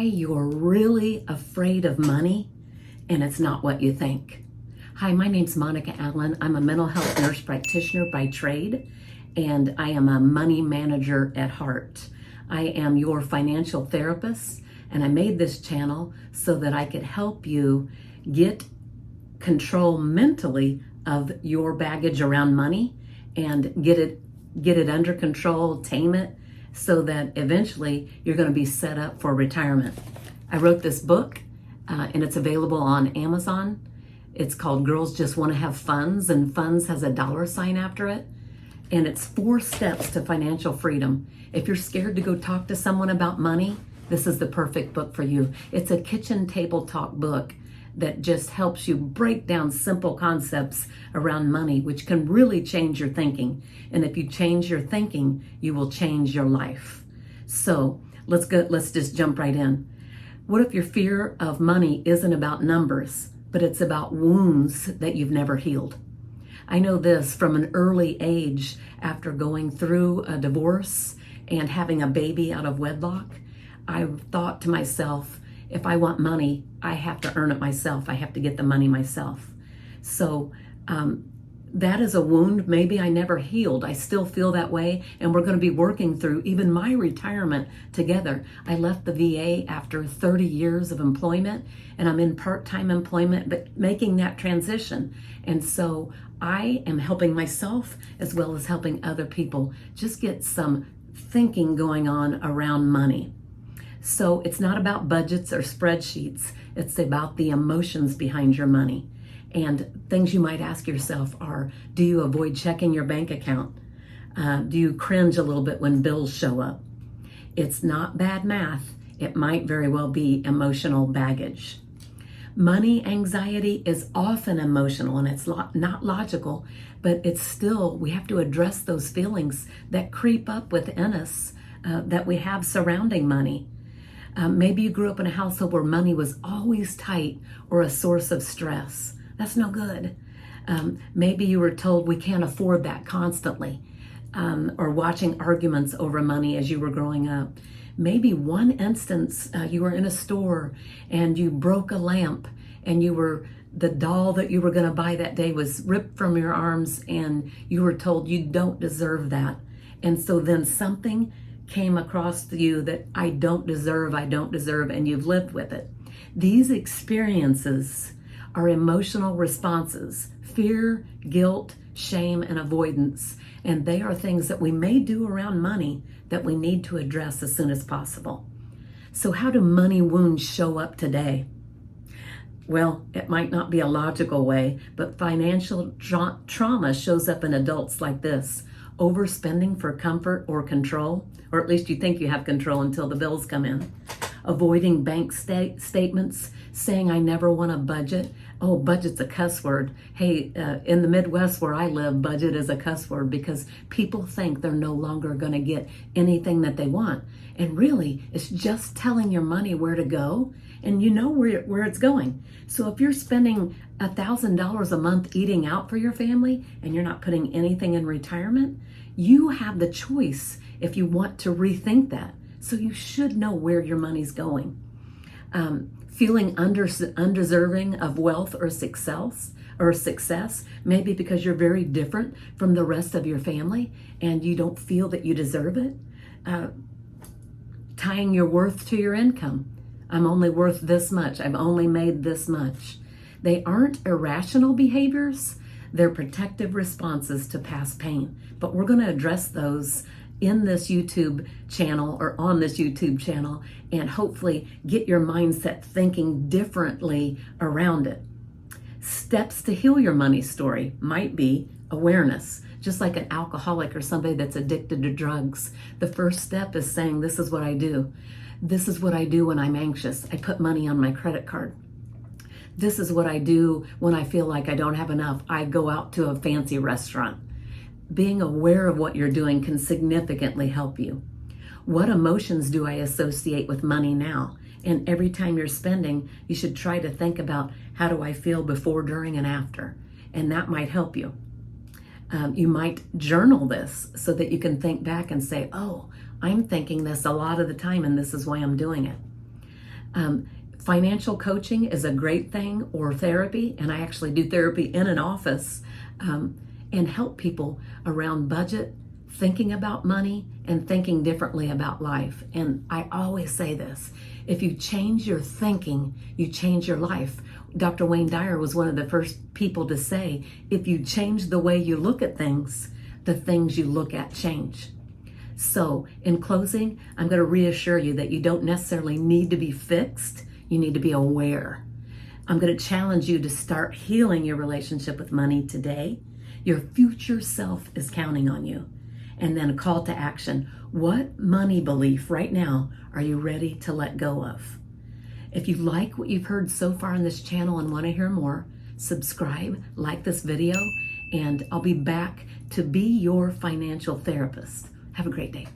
you're really afraid of money and it's not what you think. Hi, my name's Monica Allen. I'm a mental health nurse practitioner by trade, and I am a money manager at heart. I am your financial therapist, and I made this channel so that I could help you get control mentally of your baggage around money and get it under control, tame it, so that eventually you're going to be set up for retirement. I wrote this book and it's available on Amazon. It's called Girls Just Want to Have Funds, and funds has a $sign after it. And it's 4 steps to financial freedom. If you're scared to go talk to someone about money, this is the perfect book for you. It's a kitchen table talk book that just helps you break down simple concepts around money, which can really change your thinking. And if you change your thinking, you will change your life. So let's just jump right in. What if your fear of money isn't about numbers, but it's about wounds that you've never healed? I know this from an early age after going through a divorce and having a baby out of wedlock. I thought to myself, if I want money, I have to earn it myself. I have to get the money myself. So that is a wound maybe I never healed. I still feel that way, and we're going to be working through even my retirement together. I left the VA after 30 years of employment, and I'm in part-time employment, but making that transition. And so I am helping myself as well as helping other people just get some thinking going on around money. So it's not about budgets or spreadsheets. It's about the emotions behind your money. And things you might ask yourself are, do you avoid checking your bank account? Do you cringe a little bit when bills show up? It's not bad math. It might very well be emotional baggage. Money anxiety is often emotional, and it's not logical, but it's still, we have to address those feelings that creep up within us that we have surrounding money. Maybe you grew up in a household where money was always tight or a source of stress. That's no good. Maybe you were told we can't afford that constantly, or watching arguments over money as you were growing up. Maybe one instance, you were in a store and you broke a lamp, and the doll that you were going to buy that day was ripped from your arms, and you were told you don't deserve that. And so then something came across you that I don't deserve, and you've lived with it. These experiences are emotional responses: fear, guilt, shame, and avoidance. And they are things that we may do around money that we need to address as soon as possible. So how do money wounds show up today? Well, it might not be a logical way, but financial trauma shows up in adults like this: overspending for comfort or control, or at least you think you have control until the bills come in. Avoiding bank statements, saying I never want a budget. Oh, budget's a cuss word. Hey, in the Midwest where I live, budget is a cuss word because people think they're no longer going to get anything that they want. And really, it's just telling your money where to go, and you know where it's going. So if you're spending $1,000 a month eating out for your family and you're not putting anything in retirement, you have the choice if you want to rethink that. So you should know where your money's going. Feeling undeserving of wealth or success, maybe because you're very different from the rest of your family and you don't feel that you deserve it. Tying your worth to your income. I'm only worth this much. I've only made this much. They aren't irrational behaviors. They're protective responses to past pain. But we're going to address those in this YouTube channel, or on this YouTube channel, and hopefully get your mindset thinking differently around it. Steps to heal your money story might be awareness. Just like an alcoholic or somebody that's addicted to drugs, the first step is saying, this is what I do. This is what I do when I'm anxious. I put money on my credit card. This is what I do when I feel like I don't have enough. I go out to a fancy restaurant. Being aware of what you're doing can significantly help you. What emotions do I associate with money now? And every time you're spending, you should try to think about, how do I feel before, during, and after? And that might help you. You might journal this so that you can think back and say, oh, I'm thinking this a lot of the time and this is why I'm doing it. Financial coaching is a great thing, or therapy, and I actually do therapy in an office and help people around budget, thinking about money, and thinking differently about life. And I always say this: if you change your thinking, you change your life. Dr. Wayne Dyer was one of the first people to say, if you change the way you look at things, the things you look at change. So in closing, I'm going to reassure you that you don't necessarily need to be fixed. You need to be aware. I'm going to challenge you to start healing your relationship with money today. Your future self is counting on you. And then a call to action. What money belief right now are you ready to let go of? If you like what you've heard so far on this channel and want to hear more, subscribe, like this video, and I'll be back to be your financial therapist. Have a great day.